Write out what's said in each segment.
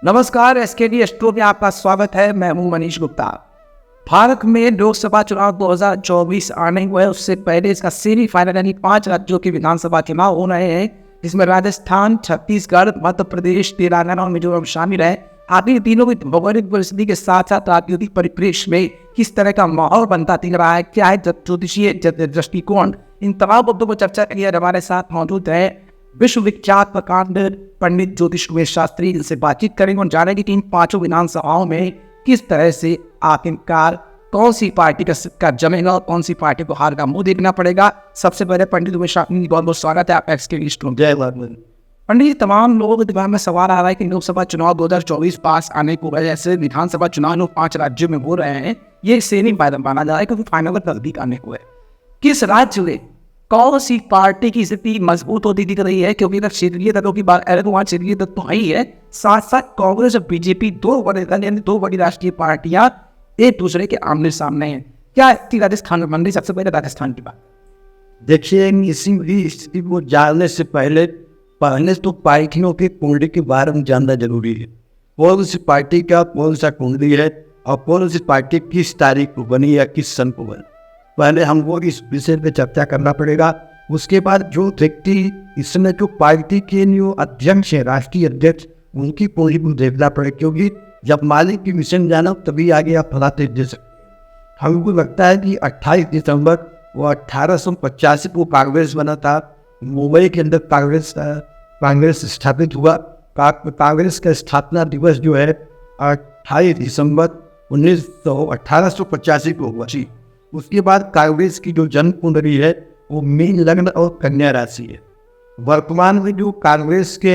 नमस्कार, SKD studio में आपका स्वागत है। मैं हूं मनीष गुप्ता। भारत में लोकसभा चुनाव 2024 आने को है। उससे पहले इसका सेमीफाइनल यानी 5 राज्यों के विधानसभा चुनाव हो रहे हैं, जिसमें राजस्थान, छत्तीसगढ़, मध्य प्रदेश, तेलंगाना और मिजोरम शामिल है। आखिर तीनों की भौगोलिक परिस्थिति के साथ साथ राजनीतिक परिप्रेक्ष्य में किस तरह का माहौल बनता दिख रहा है, क्या है ज्योतिषीय दृष्टिकोण, इन तमाम मुद्दों को चर्चा के लिए हमारे साथ मौजूद है विश्वविख्यात प्रकांड पंडित ज्योतिष कुमार शास्त्री। इनसे बातचीत करेंगे और जानेंगे कि इन 5 विधानसभाओं में किस तरह से आखिरकार कौन सी पार्टी का सिक्का जमेगा और कौन सी पार्टी को हार का मुंह देखना पड़ेगा। सबसे पहले पंडित कुमार शास्त्री, बहुत बहुत स्वागत है आपका एक्सके स्टूडियो। जय पंडित जी, तमाम लोगों के दिमाग में सवाल आ रहा है कि लोकसभा चुनाव 2024 पास आने को है, जैसे विधानसभा चुनाव 5 राज्यों में हो रहे हैं, ये सेमीफाइनल माना जा रहा है क्योंकि फाइनल पर नजदीक आने को है। किस राज्य में कौन सी पार्टी की स्थिति मजबूत होती दिख रही है? क्योंकि अगर क्षेत्रीय दलों की बात करें तो वहाँ क्षेत्रीय दल तो ही है, साथ साथ कांग्रेस और बीजेपी दो बड़े दल यानी 2 बड़ी राष्ट्रीय पार्टियां एक दूसरे के आमने सामने हैं। क्या स्थिति राजस्थान में बन रही? सबसे पहले राजस्थान की बात देखिए, इसी भी स्थिति को जानने से पहले तो पार्टियों के कुंडली के बारे में जानना जरूरी है। कौन सी पार्टी का कौन सा कुंडली है और कौन सी पार्टी किस तारीख को बनी या किस सन को बनी, पहले हमको इस विषय पे चर्चा करना पड़ेगा। उसके बाद जो व्यक्ति इसमें जो पार्टी के जो अध्यक्ष है, राष्ट्रीय अध्यक्ष, उनकी कुंडली को देखना पड़ेगा, क्योंकि जब मालिक की मिशन जाना तभी आगे आप फलाते दे सकते हैं। हमको लगता है कि 28 दिसंबर वो 1885 को कांग्रेस बना था। मुंबई के अंदर कांग्रेस स्थापित हुआ। कांग्रेस का स्थापना दिवस जो है 28 दिसंबर 1885 को हुआ। उसके बाद कांग्रेस की जो जन्म कुंडली है वो मीन लग्न और कन्या राशि है। वर्तमान में जो कांग्रेस के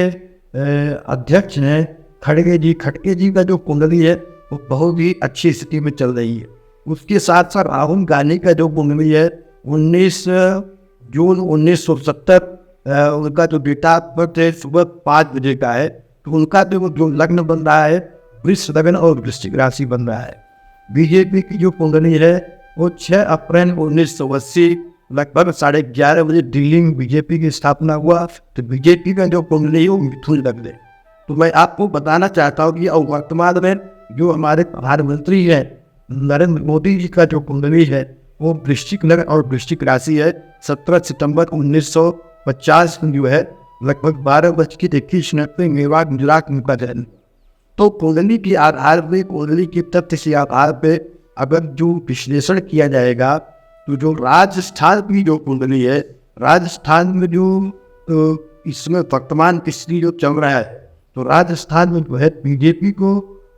अध्यक्ष हैं खड़गे जी का जो कुंडली है वो बहुत ही अच्छी स्थिति में चल रही है। उसके साथ साथ राहुल गांधी का जो कुंडली है 19 जून 1970 उनका जो डेटा बर्थ है सुबह 5 बजे का है, तो उनका जो लग्न बन रहा है वृष लग्न और वृश्चिक राशि बन रहा है। बीजेपी की जो कुंडली है वो 6 अप्रैल 1980 लगभग 11:30 बजे दिल्ली में बीजेपी की स्थापना हुआ। तो बीजेपी का जो कुंडली है वो मिथुन लग्न है। तो मैं आपको बताना चाहता हूँ कि वर्तमान में जो हमारे प्रधानमंत्री हैं नरेंद्र मोदी जी का जो कुंडली है वो वृश्चिक लग्न और वृश्चिक राशि है। 17 सितंबर 1950 में जो है लगभग 12:21 पे मेवाड़ गुजरात में उनका जन्म। तो कुंडली के आधार पे, कुंडली के तथ्य के आधार पे अगर जो विश्लेषण किया जाएगा तो जो राजस्थान की जो कुंडली है, राजस्थान में जो इसमें वर्तमान स्थिति जो चल रहा है, तो राजस्थान में जो है बीजेपी को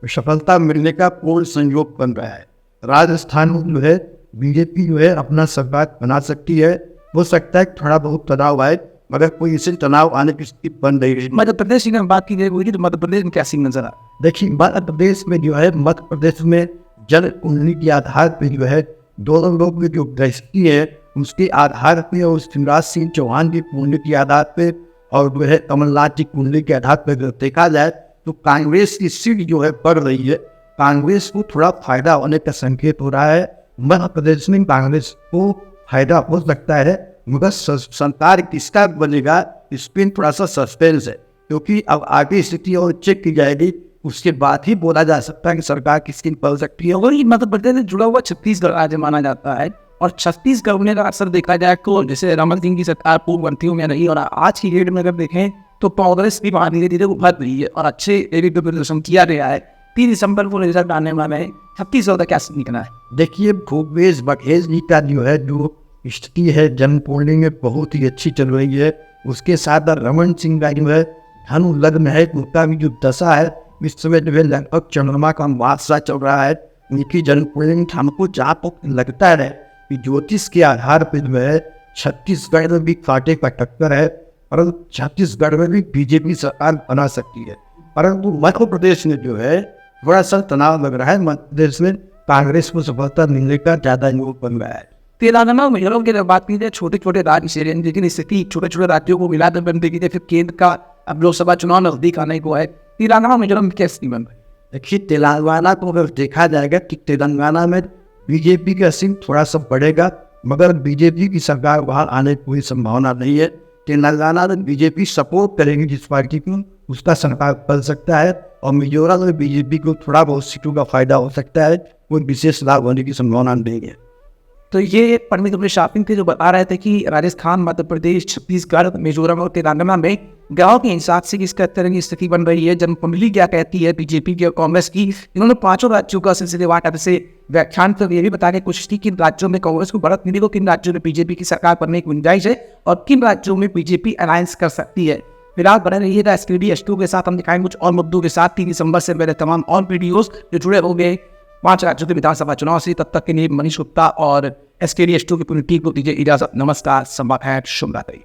सफलता मिलने का पूर्ण संयोग बन रहा है। राजस्थान में जो है बीजेपी जो है अपना सरकार बना सकती है। हो सकता है थोड़ा बहुत तनाव आए, मगर कोई इसे तनाव आने की स्थिति बन रही है। मध्य प्रदेश की बात की जाएगी तो मध्य प्रदेश में क्या सीन नजर आ? देखिए, मध्य प्रदेश में जो है मध्य प्रदेश में जन कुंडली के आधार पे जो है दोनों लोग की जो दृष्टि है उसके आधार पे और शिवराज सिंह चौहान की कुंडली के आधार पे और जो है कमलनाथ की कुंडली के आधार पे अगर देखा जाए तो कांग्रेस की सीट जो है बढ़ रही है। कांग्रेस को थोड़ा फायदा होने का संकेत हो रहा है। मध्य प्रदेश में कांग्रेस को फायदा हो सकता है, मगर सरकार किसका बनेगा इस पर थोड़ा सा सस्पेंस है, क्योंकि अब आगे स्थिति और चेक की जाएगी, उसके बाद ही बोला जा सकता है कि सरकार किसकी बन सकती है। और मध्य प्रदेश से जुड़ा हुआ छत्तीसगढ़ राज्य माना जाता है, और छत्तीसगढ़ में अक्सर देखा जाए तो जैसे रमन सिंह की सरकार पूर्व मंत्रियों में नहीं, और आज की डेट में अगर देखें तो कांग्रेस भी वहाँ धीरे धीरे उभर रही है और अच्छे प्रदर्शन किया गया है। 3 दिसंबर को रिजल्ट आने वाला है। छत्तीसगढ़ का क्या निकला है? देखिए, भूपेश बघेल जी का जो है जो स्थिति है जन कुंडली में बहुत ही अच्छी चल रही है। उसके साथ रमन सिंह का जो है धनु लग्न है, उनका भी जो दशा है इस समय जो है लगभग चंद्रमा का मासा चल रहा है। उनकी जन कुंडली में हमको जहाँ तक लगता है कि ज्योतिष के आधार पर जो है छत्तीसगढ़ में भी कांटे का टक्कर है, परंतु छत्तीसगढ़ में भी बीजेपी सरकार बना सकती है। परंतु मध्य प्रदेश में जो है थोड़ा सा तनाव लग रहा है। मध्य प्रदेश में कांग्रेस को सफलता मिलने का ज़्यादा योग बन रहा है। तेलंगाना में मिजोरम की बात की जाए, छोटे छोटे राज्य से, लेकिन स्थिति छोटे छोटे राज्यों को मिला कर बनने की जाए, फिर केंद्र का अब लोकसभा चुनाव नजदीक आने को है। तेलंगाना मिजोरम में क्या स्थिति बन रही? देखिए, तेलंगाना को अगर देखा जाएगा कि तेलंगाना में बीजेपी का सीट थोड़ा सा बढ़ेगा, मगर बीजेपी की सरकार वहाँ आने की कोई संभावना नहीं है। तेलंगाना में बीजेपी सपोर्ट करेगी जिस पार्टी को, उसका सरकार बन सकता है। और मिजोरम में बीजेपी को थोड़ा बहुत सीटों का फायदा हो सकता है, कोई विशेष लाभ होने की संभावना नहीं है। तो ये पंडित अपने शॉपिंग थे जो बता रहे थे कि राजस्थान, मध्य प्रदेश, छत्तीसगढ़, मिजोरम और तेलंगाना में गांव के हिसाब से किस तरह की स्थिति बन रही है। जनकुंडली क्या कहती है बीजेपी की और कांग्रेस की। इन्होंने 5 राज्यों का सिलसिलेवार से व्याख्यान कर ये भी बताने की कोशिश की किन राज्यों में कांग्रेस को बढ़त मिलेगी, किन राज्यों में बीजेपी की सरकार बनने की गुंजाइश है और किन राज्यों में बीजेपी अलायंस कर सकती है। फिलहाल बने रहिएगा SKD H2 के साथ। हम दिखाएंगे कुछ और मुद्दों के साथ 3 दिसंबर से मेरे तमाम और वीडियोस जो जुड़े होंगे 5 राज्यों के विधानसभा चुनाव से। तब तक के लिए मनीष गुप्ता और SKD H2 की पूरी टीम को दीजिए इजाजत। नमस्कार, संवाद है, शुभ रात्रि।